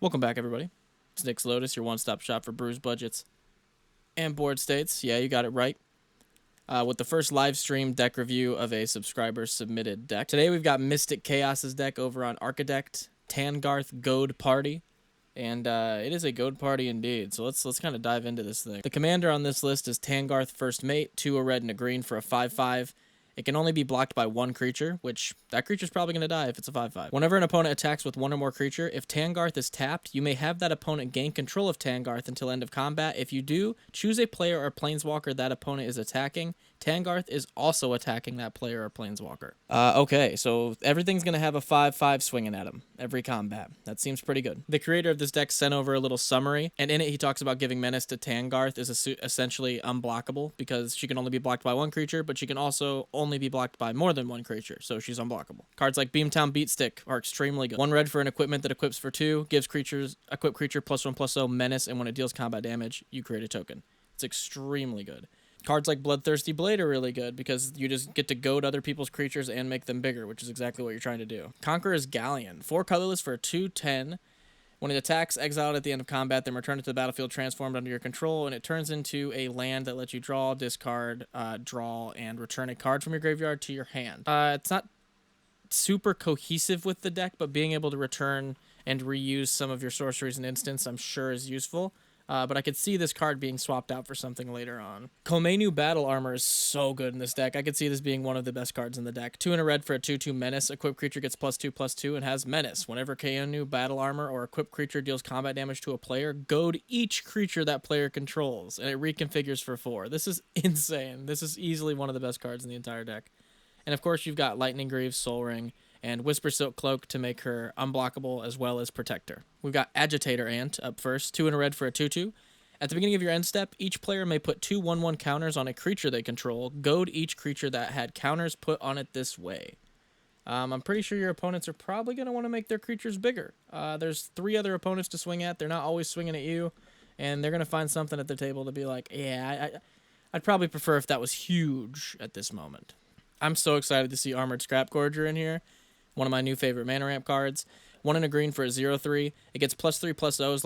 Welcome back, everybody. It's Nick's Lotus, your one-stop shop for brews, budgets, and board states. Yeah, you got it right. With the first live stream deck review of a subscriber-submitted deck. Today we've got Mystic Chaos's deck over on Architect, Tahngarth, Goad Party. And it is a Goad Party indeed, so let's kind of dive into this thing. The commander on this list is Tahngarth First Mate, 2 a red and a green for a 5/5. It can only be blocked by one creature, which that creature's probably going to die if it's a 5/5. Whenever an opponent attacks with one or more creature, if Tahngarth is tapped, you may have that opponent gain control of Tahngarth until end of combat. If you do, choose a player or planeswalker that opponent is attacking. Tahngarth is also attacking that player or planeswalker. Okay, so everything's going to have a 5/5 swinging at him every combat. That seems pretty good. The creator of this deck sent over a little summary, and in it he talks about giving menace to Tahngarth is essentially unblockable because she can only be blocked by one creature, but she can also only be blocked by more than one creature, so she's unblockable. Cards like Beamtown Beatstick are extremely good. 1 red for an equipment that equips for 2, gives equipped creature +1/+0 menace, and when it deals combat damage, you create a token. It's extremely good. Cards like Bloodthirsty Blade are really good because you just get to goad other people's creatures and make them bigger, which is exactly what you're trying to do. Conqueror's Galleon, 4 colorless for a 2/10. When it attacks, exile it at the end of combat, then return it to the battlefield transformed under your control, and it turns into a land that lets you draw, discard, draw, and return a card from your graveyard to your hand. It's not super cohesive with the deck, but being able to return and reuse some of your sorceries and instants, I'm sure is useful. But I could see this card being swapped out for something later on. Komenu Battle Armor is so good in this deck. I could see this being one of the best cards in the deck. 2 and a red for a 2/2 menace. Equipped creature gets +2/+2 and has menace. Whenever Komenu Battle Armor or equipped creature deals combat damage to a player, goad each creature that player controls, and it reconfigures for 4. This is insane. This is easily one of the best cards in the entire deck. And of course, you've got Lightning Greaves, Soul Ring, and Whisper Silk Cloak to make her unblockable as well as Protector. We've got Agitator Ant up first, 2 and a red for a 2/2. At the beginning of your end step, each player may put 2 1/1 counters on a creature they control. Goad each creature that had counters put on it this way. I'm pretty sure your opponents are probably going to want to make their creatures bigger. There's 3 other opponents to swing at. They're not always swinging at you, and they're going to find something at the table to be like, yeah, I'd probably prefer if that was huge at this moment. I'm so excited to see Armored Scrap Gorger in here. One of my new favorite mana ramp cards. 1 and a green for a 0/3. It gets +3/+0 as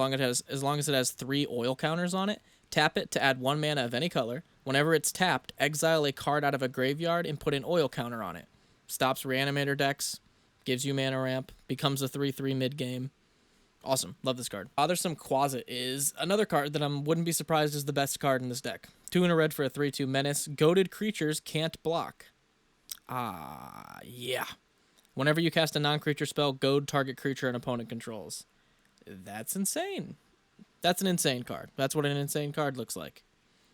long as it has 3 oil counters on it. Tap it to add 1 mana of any color. Whenever it's tapped, exile a card out of a graveyard and put an oil counter on it. Stops Reanimator decks, gives you mana ramp, becomes a 3/3 mid-game. Awesome. Love this card. Bothersome Quasit is another card that I wouldn't be surprised is the best card in this deck. 2 and a red for a 3/2 menace. Goaded creatures can't block. Yeah. Whenever you cast a non-creature spell, goad target creature an opponent controls. That's insane. That's an insane card. That's what an insane card looks like.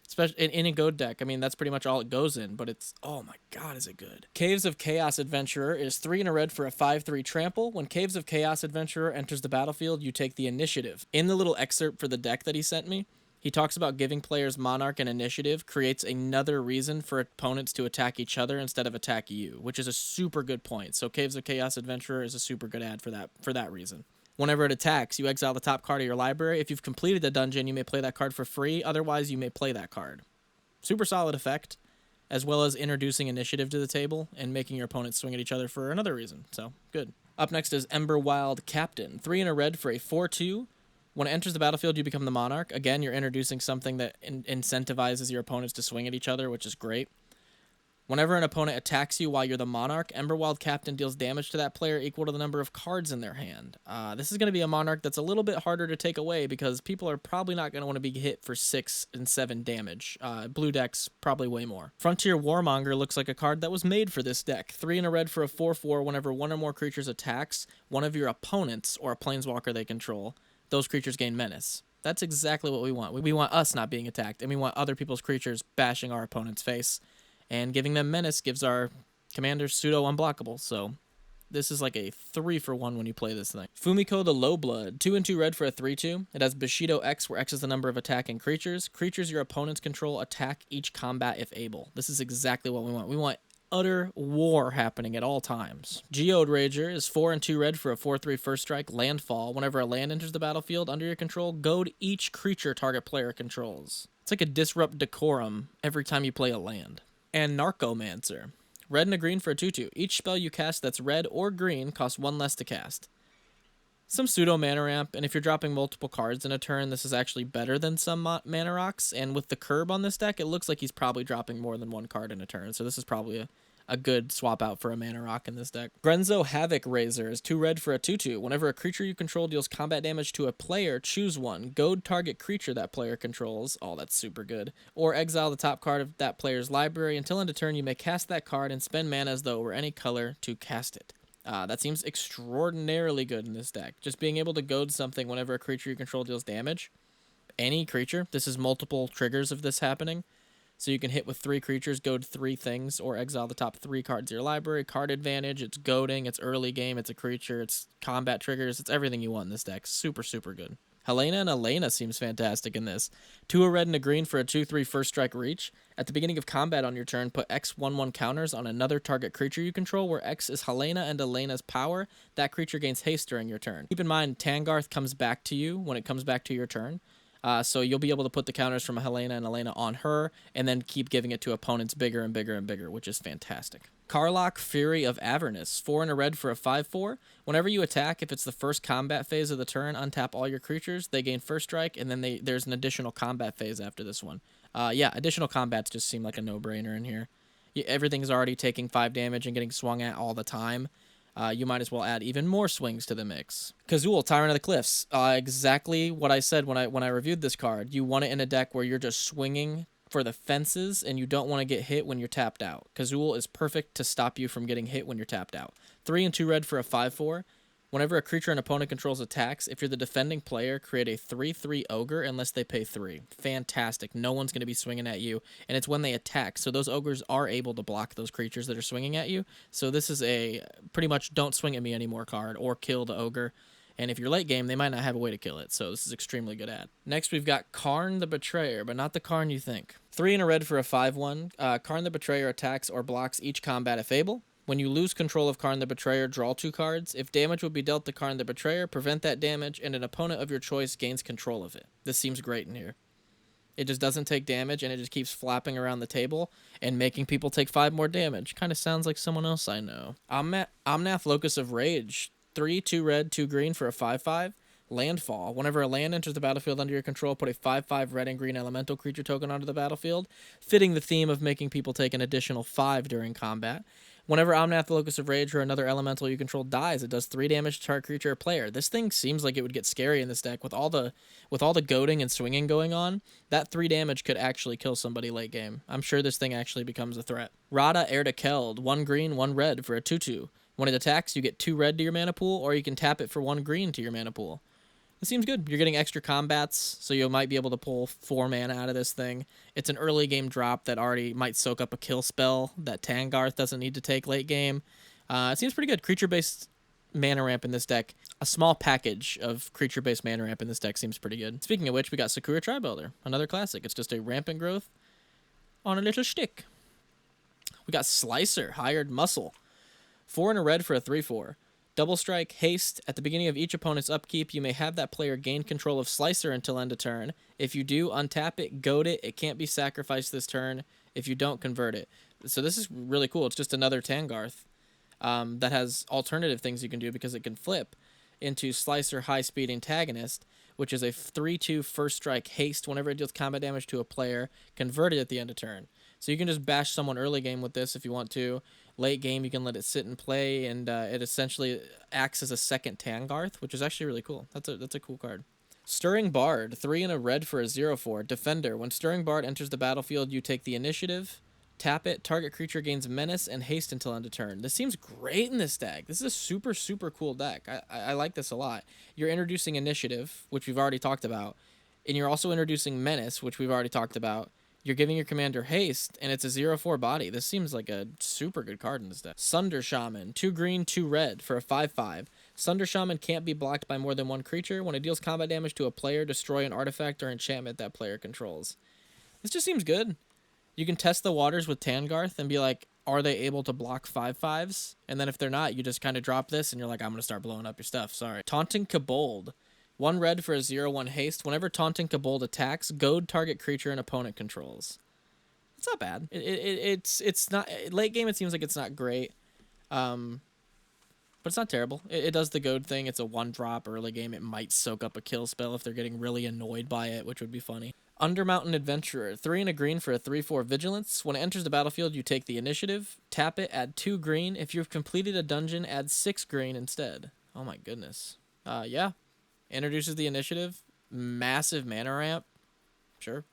Especially in a goad deck. I mean, that's pretty much all it goes in, but it's, oh my god, is it good. Caves of Chaos Adventurer is 3 and a red for a 5/3 trample. When Caves of Chaos Adventurer enters the battlefield, you take the initiative. In the little excerpt for the deck that he sent me, he talks about giving players Monarch and Initiative creates another reason for opponents to attack each other instead of attack you, which is a super good point. So Caves of Chaos Adventurer is a super good ad for that reason. Whenever it attacks, you exile the top card of your library. If you've completed the dungeon, you may play that card for free. Otherwise, you may play that card. Super solid effect, as well as introducing Initiative to the table and making your opponents swing at each other for another reason. So, good. Up next is Emberwild Captain. 3 and a red for a 4/2. When it enters the battlefield, you become the Monarch. Again, you're introducing something that incentivizes your opponents to swing at each other, which is great. Whenever an opponent attacks you while you're the Monarch, Emberwild Captain deals damage to that player equal to the number of cards in their hand. This is going to be a Monarch that's a little bit harder to take away because people are probably not going to want to be hit for 6 and 7 damage. Blue decks, probably way more. Frontier Warmonger looks like a card that was made for this deck. 3 and a red for a 4/4. Whenever one or more creatures attacks one of your opponents or a planeswalker they control, those creatures gain menace. That's exactly what we want. We want us not being attacked, and we want other people's creatures bashing our opponent's face. And giving them menace gives our commanders pseudo unblockable, so this is like a 3-for-1 when you play this thing. Fumiko the Lowblood, 2 and 2 red for a 3/2. It has Bushido X, where X is the number of attacking creatures. Creatures your opponents control attack each combat if able. This is exactly what we want. We want utter war happening at all times. Geode Rager is 4 and 2 red for a 4/3 first strike landfall. Whenever a land enters the battlefield under your control, goad each creature target player controls. It's like a Disrupt Decorum every time you play a land. And Narcomancer. Red and a green for a 2/2. Each spell you cast that's red or green costs 1 less to cast. some pseudo mana ramp, and if you're dropping multiple cards in a turn, this is actually better than some mana rocks. And with the curb on this deck, it looks like he's probably dropping more than one card in a turn, so this is probably a good swap out for a mana rock in this deck. Grenzo Havoc Razor is 2 red for a 2/2. Whenever a creature you control deals combat damage to a player, choose one. Goad target creature that player controls. Oh, that's super good. Or exile the top card of that player's library. Until end of turn, you may cast that card and spend mana as though it were any color to cast it. That seems extraordinarily good in this deck. Just being able to goad something whenever a creature you control deals damage. Any creature. This is multiple triggers of this happening. So you can hit with 3 creatures, goad 3 things, or exile the top 3 cards of your library. Card advantage, it's goading, it's early game, it's a creature, it's combat triggers, it's everything you want in this deck. Super, super good. Helena and Elena seems fantastic in this. 2 a red and a green for a 2/3 first strike reach. At the beginning of combat on your turn, put X 1/1 counters on another target creature you control, where X is Helena and Elena's power. That creature gains haste during your turn. Keep in mind, Tahngarth comes back to you when it comes back to your turn. So you'll be able to put the counters from Helena and Elena on her, and then keep giving it to opponents bigger and bigger and bigger, which is fantastic. Karlach, Fury of Avernus, 4 and a red for a 5/4. Whenever you attack, if it's the first combat phase of the turn, untap all your creatures. They gain first strike, and then there's an additional combat phase after this one. Yeah, additional combats just seem like a no-brainer in here. Everything's already taking 5 damage and getting swung at all the time. You might as well add even more swings to the mix. Kazul, Tyrant of the Cliffs. Exactly what I said when I reviewed this card. You want it in a deck where you're just swinging for the fences and you don't want to get hit when you're tapped out. Kazul is perfect to stop you from getting hit when you're tapped out. 3 and 2 red for a 5/4. Whenever a creature an opponent controls attacks, if you're the defending player, create a 3/3 ogre unless they pay 3. Fantastic. No one's going to be swinging at you, and it's when they attack. So those ogres are able to block those creatures that are swinging at you. So this is a pretty much don't swing at me anymore card or kill the ogre. And if you're late game, they might not have a way to kill it. So this is extremely good ad. Next, we've got Karn the Betrayer, but not the Karn you think. 3 and a red for a 5/1. Karn the Betrayer attacks or blocks each combat if able. When you lose control of Karn the Betrayer, draw 2 cards. If damage would be dealt to Karn the Betrayer, prevent that damage, and an opponent of your choice gains control of it. This seems great in here. It just doesn't take damage, and it just keeps flapping around the table and making people take 5 more damage. Kind of sounds like someone else I know. Omnath, Locus of Rage. 3, 2 red, 2 green for a 5/5. Landfall. Whenever a land enters the battlefield under your control, put a 5/5 red and green elemental creature token onto the battlefield, fitting the theme of making people take an additional 5 during combat. Whenever Omnath, Locus of Rage, or another elemental you control dies, it does 3 damage to target creature or player. This thing seems like it would get scary in this deck with all the goading and swinging going on. That 3 damage could actually kill somebody late game. I'm sure this thing actually becomes a threat. Rada, Heir to Keld, 1 green, 1 red for a 2/2. When it attacks, you get 2 red to your mana pool, or you can tap it for 1 green to your mana pool. It seems good. You're getting extra combats, so you might be able to pull 4 mana out of this thing. It's an early game drop that already might soak up a kill spell that Tahngarth doesn't need to take late game. It seems pretty good. Creature-based mana ramp in this deck. A small package of creature-based mana ramp in this deck seems pretty good. Speaking of which, we got Sakura Tribuilder, another classic. It's just a rampant growth on a little stick. We got Slicer, Hired Muscle. 4 and a red for a 3/4. Double strike, haste. At the beginning of each opponent's upkeep, you may have that player gain control of Slicer until end of turn. If you do, untap it, goad it. It can't be sacrificed this turn. If you don't, convert it. So this is really cool. It's just another Tahngarth that has alternative things you can do because it can flip into Slicer High Speed Antagonist, which is a 3/2 first strike haste. Whenever it deals combat damage to a player, convert it at the end of turn. So you can just bash someone early game with this if you want to. Late game, you can let it sit and play, and it essentially acts as a second Tahngarth, which is actually really cool. That's a cool card. Stirring Bard, 3 and a red for a 0/4. Defender. When Stirring Bard enters the battlefield, you take the initiative, tap it, target creature gains menace and haste until end of turn. This seems great in this deck. This is a super, super cool deck. I like this a lot. You're introducing initiative, which we've already talked about, and you're also introducing menace, which we've already talked about. You're giving your commander haste, and it's a 0/4 body. This seems like a super good card in this deck. Sunder Shaman, 2 green, 2 red for a 5/5. Sunder Shaman can't be blocked by more than 1 creature. When it deals combat damage to a player, destroy an artifact or enchantment that player controls. This just seems good. You can test the waters with Tahngarth and be like, are they able to block 5/5s? And then if they're not, you just kind of drop this, and you're like, I'm going to start blowing up your stuff. Sorry. Taunting Kobold. 1 red for a 0/1 haste. Whenever Taunting Kobold attacks, goad target creature an opponent controls. It's not bad. It's not late game. It seems like it's not great. But it's not terrible. It does the Goad thing. It's a 1-drop early game. It might soak up a kill spell if they're getting really annoyed by it, which would be funny. Undermountain Adventurer. 3 and a green for a 3/4 Vigilance. When it enters the battlefield, you take the initiative. Tap it, add 2 green. If you've completed a dungeon, add 6 green instead. Oh my goodness. Yeah. Introduces the initiative. Massive mana ramp. Sure.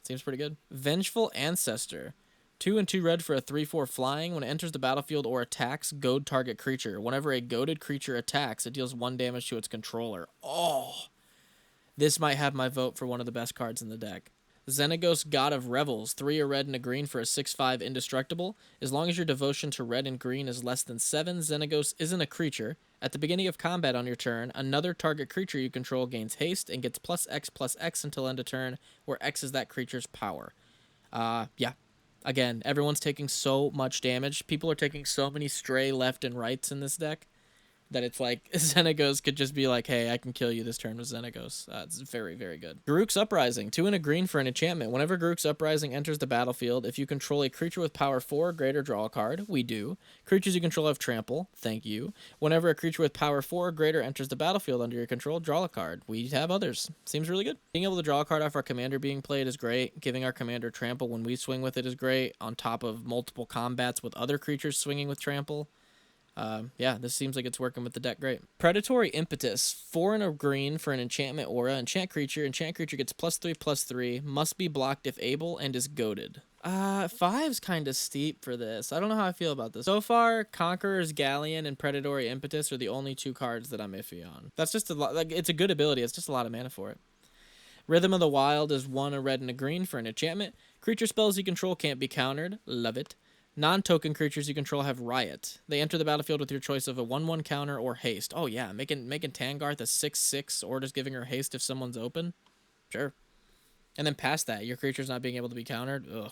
Seems pretty good. Vengeful Ancestor. 2 and 2 red for a 3/4 flying. When it enters the battlefield or attacks, goad target creature. Whenever a goaded creature attacks, it deals 1 damage to its controller. Oh! This might have my vote for one of the best cards in the deck. Xenagos, God of Revels. 3 a red and a green for a 6/5 indestructible. As long as your devotion to red and green is less than 7, Xenagos isn't a creature. At the beginning of combat on your turn, another target creature you control gains haste and gets +X/+X until end of turn, where X is that creature's power. Yeah. Again, everyone's taking so much damage. People are taking so many stray left and rights in this deck that it's like Xenagos could just be like, hey, I can kill you this turn with Xenagos. It's very, very good. Garruk's Uprising. 2 and a green for an enchantment. Whenever Garruk's Uprising enters the battlefield, if you control a creature with power 4 or greater, draw a card. We do. Creatures you control have trample. Thank you. Whenever a creature with power 4 or greater enters the battlefield under your control, draw a card. We have others. Seems really good. Being able to draw a card off our commander being played is great. Giving our commander trample when we swing with it is great, on top of multiple combats with other creatures swinging with trample. Yeah, this seems like it's working with the deck great. Predatory Impetus. 4 and a green for an enchantment aura. Enchant creature. Enchant creature gets +3/+3. Must be blocked if able and is goaded. 5's kind of steep for this. I don't know how I feel about this. So far, Conqueror's Galleon and Predatory Impetus are the only 2 cards that I'm iffy on. That's just a lot. Like, it's a good ability. It's just a lot of mana for it. Rhythm of the Wild is 1 a red and a green for an enchantment. Creature spells you control can't be countered. Love it. Non-token creatures you control have Riot. They enter the battlefield with your choice of a 1/1 counter or haste. Oh yeah, making Tahngarth a 6/6 or just giving her haste if someone's open. Sure. And then past that, your creature's not being able to be countered. Ugh.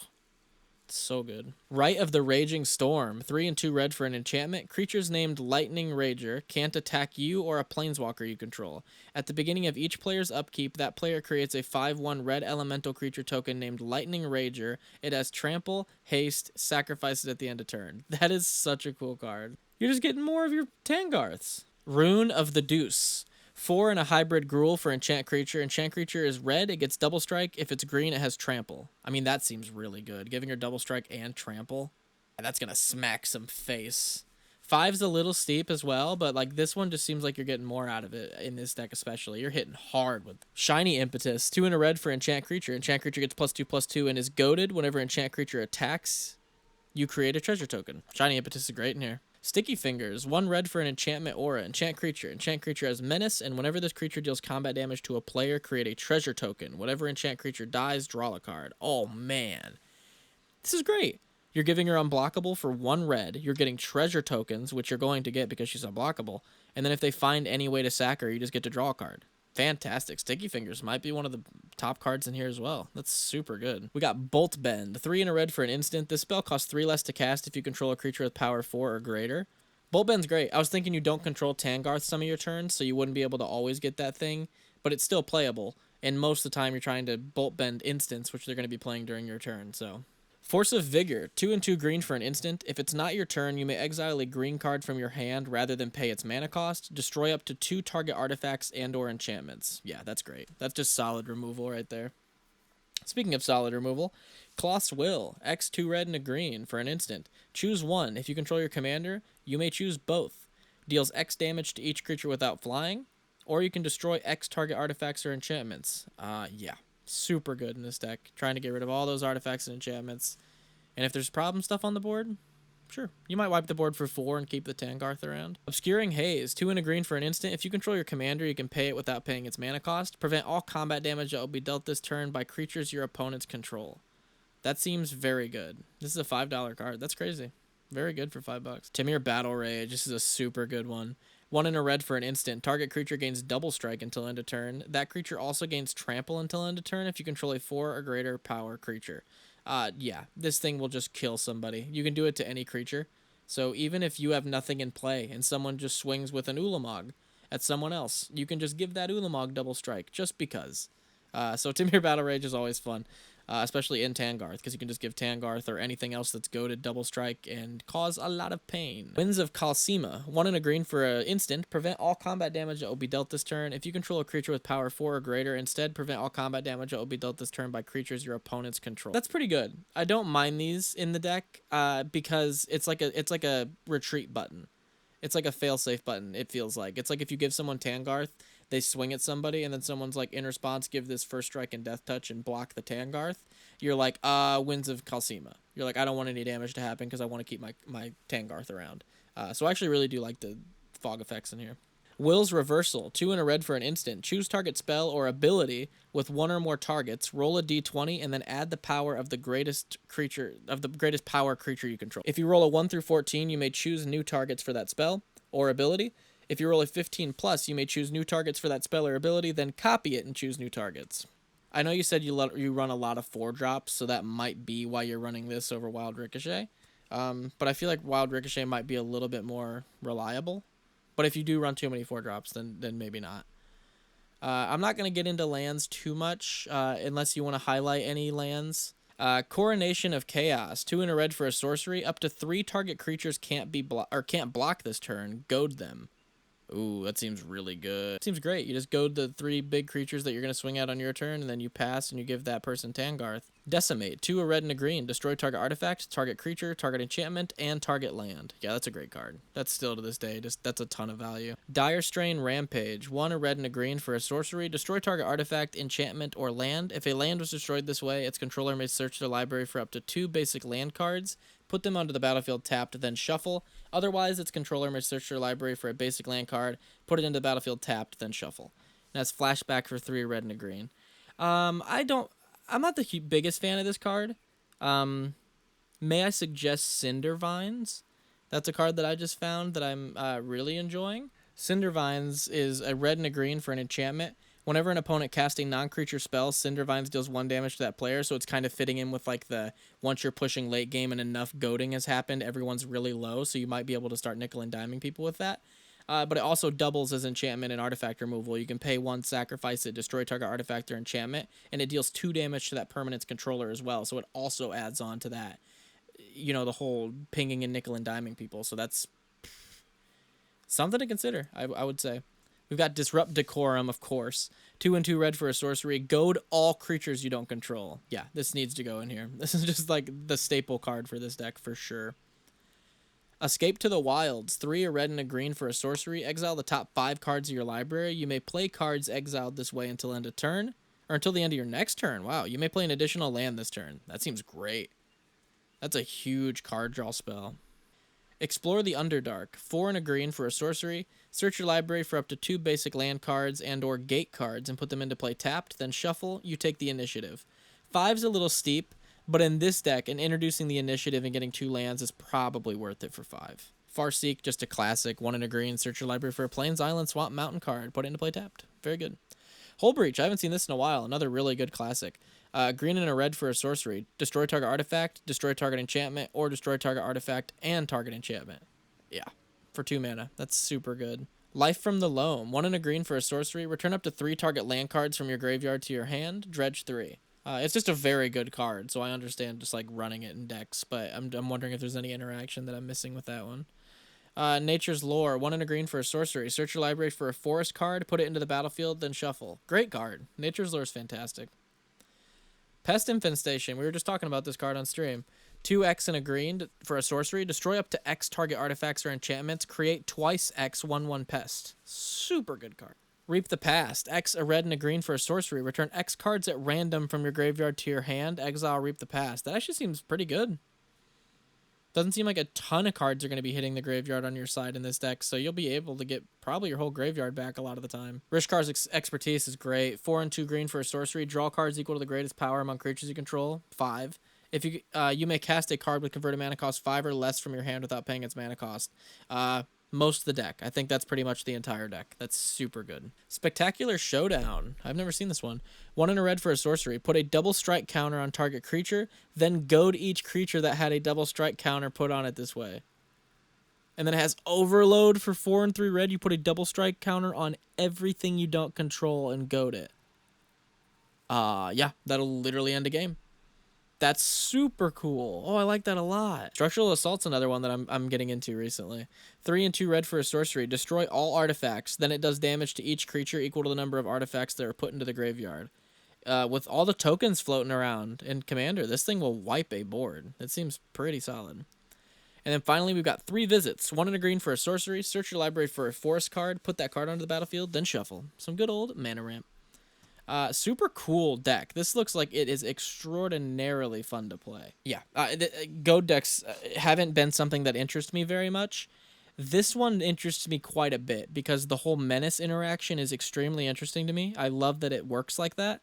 It's so good. Rite of the Raging Storm. 3 and 2 red for an enchantment. Creatures named Lightning Rager can't attack you or a planeswalker you control. At the beginning of each player's upkeep, that player creates a 5/1 red elemental creature token named Lightning Rager. It has trample, haste, sacrifices at the end of turn. That is such a cool card. You're just getting more of your Tahngarths. Rune of the Deuce. 4 and a hybrid Gruul for enchant creature. Enchant creature is red. It gets double strike. If it's green, it has trample. I mean, that seems really good. Giving her double strike and trample. That's going to smack some face. 5's a little steep as well, but like this one just seems like you're getting more out of it in this deck especially. You're hitting hard with Shiny Impetus. 2 and a red for enchant creature. Enchant creature gets +2/+2 and is goaded. Whenever enchant creature attacks, you create a treasure token. Shiny Impetus is great in here. Sticky Fingers. 1 red for an enchantment aura. Enchant creature. Enchant creature has menace, and whenever this creature deals combat damage to a player, create a treasure token. Whenever enchant creature dies, draw a card. Oh, man. This is great. You're giving her unblockable for 1 red. You're getting treasure tokens, which you're going to get because she's unblockable. And then if they find any way to sack her, you just get to draw a card. Fantastic. Sticky Fingers might be one of the top cards in here as well. That's super good. We got Bolt Bend. 3 and a red for an instant. This spell costs 3 less to cast if you control a creature with power 4 or greater. Bolt Bend's great. I was thinking you don't control Tahngarth some of your turns, so you wouldn't be able to always get that thing, but it's still playable. And most of the time you're trying to Bolt Bend instants, which they're going to be playing during your turn, so... Force of Vigor. 2 and 2 green for an instant. If it's not your turn, you may exile a green card from your hand rather than pay its mana cost. Destroy up to 2 target artifacts and or enchantments. Yeah, that's great. That's just solid removal right there. Speaking of solid removal, Cloth's Will. X 2 red and a green for an instant. Choose 1. If you control your commander, you may choose both. Deals X damage to each creature without flying, or you can destroy X target artifacts or enchantments. Yeah. Super good in this deck. Trying to get rid of all those artifacts and enchantments. And if there's problem stuff on the board, sure. You might wipe the board for 4 and keep the Tahngarth around. Obscuring Haze. 2 and a green for an instant. If you control your commander, you can pay it without paying its mana cost. Prevent all combat damage that will be dealt this turn by creatures your opponents control. That seems very good. This is a $5 card. That's crazy. Very good for $5. Timir Battle Rage. This is a super good one. 1 and a red for an instant. Target creature gains double strike until end of turn. That creature also gains trample until end of turn if you control a 4 or greater power creature. Yeah, this thing will just kill somebody. You can do it to any creature. So even if you have nothing in play and someone just swings with an Ulamog at someone else, you can just give that Ulamog double strike just because. So Timir Battle Rage is always fun. especially in Tahngarth, because you can just give Tahngarth or anything else that's goaded double strike and cause a lot of pain. Winds of Kalsima. 1 and a green for an instant. Prevent all combat damage that will be dealt this turn. If you control a creature with power 4 or greater, instead prevent all combat damage that will be dealt this turn by creatures your opponents control. That's pretty good. I don't mind these in the deck because it's like a retreat button. It's like a failsafe button, it feels like. It's like if you give someone Tahngarth, they swing at somebody, and then someone's like, in response, give this first strike and death touch and block the Tahngarth. You're like, Winds of Kalsima. You're like, I don't want any damage to happen because I want to keep my Tahngarth around. So I actually really do like the fog effects in here. Will's Reversal. 2 and a red for an instant. Choose target spell or ability with 1 or more targets. Roll a d20 and then add the power of the greatest power creature you control. If you roll a 1 through 14, you may choose new targets for that spell or ability. If you roll a 15 plus, you may choose new targets for that spell or ability, then copy it and choose new targets. I know you said you run a lot of 4-drops, so that might be why you're running this over Wild Ricochet. But I feel like Wild Ricochet might be a little bit more reliable. But if you do run too many 4-drops, then maybe not. I'm not going to get into lands too much unless you want to highlight any lands. Coronation of Chaos. 2 and a red for a sorcery. Up to 3 target creatures can't block this turn. Goad them. Ooh, that seems really good. Seems great. You just goad the 3 big creatures that you're going to swing out on your turn, and then you pass and you give that person Tahngarth. Decimate. 2 a red and a green. Destroy target artifact, target creature, target enchantment, and target land. Yeah, that's a great card. That's still to this day, that's a ton of value. Dire Strain Rampage. 1 a red and a green for a sorcery. Destroy target artifact, enchantment, or land. If a land was destroyed this way, its controller may search their library for up to 2 basic land cards. Put them onto the battlefield tapped, then shuffle. Otherwise, its controller may search their library for a basic land card, put it into the battlefield tapped, then shuffle. And that's flashback for 3 red and a green. I'm not the biggest fan of this card. May I suggest Cindervines? That's a card that I just found that I'm really enjoying. Cindervines is a red and a green for an enchantment. Whenever an opponent casts a non-creature spell, Cindervines deals 1 damage to that player, so it's kind of fitting in with like the once you're pushing late game and enough goading has happened, everyone's really low, so you might be able to start nickel and diming people with that. But it also doubles as enchantment and artifact removal. You can pay 1, sacrifice it, destroy target artifact or enchantment, and it deals 2 damage to that permanent's controller as well, so it also adds on to that, you know, the whole pinging and nickel and diming people, so that's something to consider, I would say. We've got Disrupt Decorum, of course. 2 and 2 red for a sorcery. Goad all creatures you don't control. Yeah, this needs to go in here. This is just like the staple card for this deck for sure. Escape to the Wilds. 3 a red and a green for a sorcery. Exile the top 5 cards of your library. You may play cards exiled this way until end of turn, or until the end of your next turn. Wow, you may play an additional land this turn. That seems great. That's a huge card draw spell. Explore the Underdark. 4 and a green for a sorcery. Search your library for up to 2 basic land cards and or gate cards and put them into play tapped, then shuffle. You take the initiative. 5's a little steep, but in this deck, and introducing the initiative and getting 2 lands is probably worth it for 5. Farseek, just a classic. 1 and a green. Search your library for a Plains, Island, Swamp, Mountain card. Put it into play tapped. Very good. Hull Breach. I haven't seen this in a while. Another really good classic. Green and a red for a sorcery. Destroy target artifact, destroy target enchantment, or destroy target artifact and target enchantment. Yeah, for 2 mana. That's super good. Life from the Loam. 1 and a green for a sorcery. Return up to 3 target land cards from your graveyard to your hand. Dredge 3. It's just a very good card, so I understand just like running it in decks, but I'm wondering if there's any interaction that I'm missing with that one. Nature's Lore. 1 and a green for a sorcery. Search your library for a forest card, put it into the battlefield, then shuffle. Great card. Nature's Lore is fantastic. Pest Infestation. We were just talking about this card on stream. 2x and a green for a sorcery. Destroy up to X target artifacts or enchantments. Create twice X 1/1 pest. Super good card. Reap the Past. X a red and a green for a sorcery. Return X cards at random from your graveyard to your hand. Exile Reap the Past. That actually seems pretty good. Doesn't seem like a ton of cards are going to be hitting the graveyard on your side in this deck, so you'll be able to get probably your whole graveyard back a lot of the time. Rishkar's Expertise is great. 4 and 2 green for a sorcery. Draw cards equal to the greatest power among creatures you control. 5. If you may cast a card with converted mana cost 5 or less from your hand without paying its mana cost. Most of the deck. I think that's pretty much the entire deck. That's super good. Spectacular Showdown. I've never seen this one. 1 and a red for a sorcery. Put a double strike counter on target creature, then goad each creature that had a double strike counter put on it this way. And then it has Overload for 4 and 3 red. You put a double strike counter on everything you don't control and goad it. Yeah, that'll literally end a game. That's super cool. Oh, I like that a lot. Structural Assault's another one that I'm getting into recently. 3 and 2 red for a sorcery. Destroy all artifacts. Then it does damage to each creature equal to the number of artifacts that are put into the graveyard. With all the tokens floating around in Commander, this thing will wipe a board. It seems pretty solid. And then finally, we've got 3 visits. 1 and a green for a sorcery. Search your library for a forest card. Put that card onto the battlefield, then shuffle. Some good old mana ramp. Super cool deck. This looks like it is extraordinarily fun to play. Yeah, Goad decks haven't been something that interests me very much. This one interests me quite a bit because the whole menace interaction is extremely interesting to me. I love that it works like that.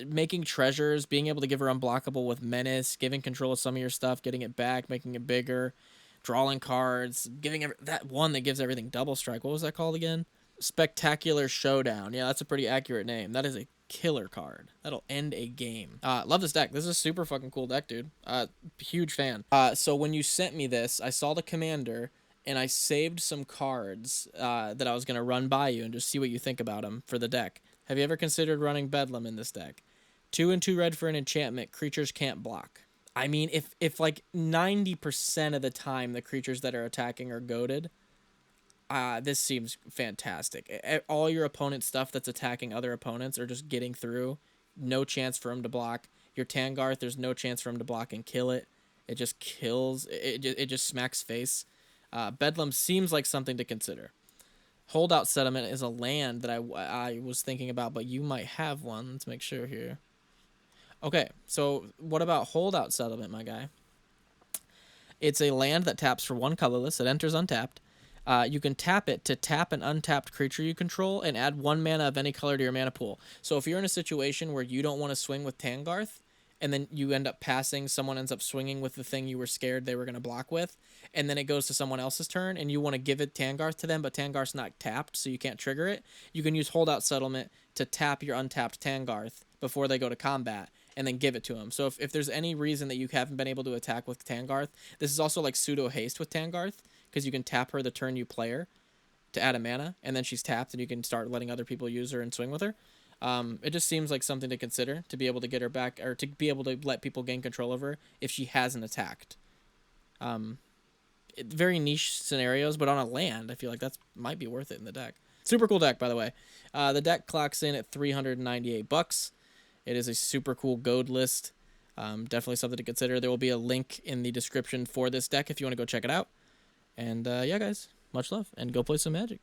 Making treasures, being able to give her unblockable with menace, giving control of some of your stuff, getting it back, making it bigger, drawing cards, giving that one that gives everything double strike. What was that called again? Spectacular Showdown. Yeah, that's a pretty accurate name. That is a killer card. That'll end a game. Love this deck. This is a super fucking cool deck, dude. Huge fan. So when you sent me this, I saw the commander, and I saved some cards that I was going to run by you and just see what you think about them for the deck. Have you ever considered running Bedlam in this deck? 2 and 2 red for an enchantment. Creatures can't block. I mean, if like 90% of the time the creatures that are attacking are goaded, this seems fantastic. All your opponent's stuff that's attacking other opponents are just getting through. No chance for him to block. Your Tahngarth, there's no chance for him to block and kill it. It just kills. It just smacks face. Bedlam seems like something to consider. Holdout Settlement is a land that I was thinking about, but you might have one. Let's make sure here. Okay, so what about Holdout Settlement, my guy? It's a land that taps for 1 colorless. It enters untapped. You can tap it to tap an untapped creature you control and add 1 mana of any color to your mana pool. So if you're in a situation where you don't want to swing with Tahngarth, and then you end up passing, someone ends up swinging with the thing you were scared they were going to block with, and then it goes to someone else's turn, and you want to give it Tahngarth to them, but Tahngarth's not tapped, so you can't trigger it, you can use Holdout Settlement to tap your untapped Tahngarth before they go to combat, and then give it to them. So if there's any reason that you haven't been able to attack with Tahngarth, this is also like pseudo haste with Tahngarth, because you can tap her the turn you play her to add a mana, and then she's tapped, and you can start letting other people use her and swing with her. It just seems like something to consider to be able to get her back, or to be able to let people gain control of her if she hasn't attacked. Very niche scenarios, but on a land, I feel like that might be worth it in the deck. Super cool deck, by the way. The deck clocks in at $398. It is a super cool Goad list. Definitely something to consider. There will be a link in the description for this deck if you want to go check it out. And yeah, guys, much love, and go play some Magic.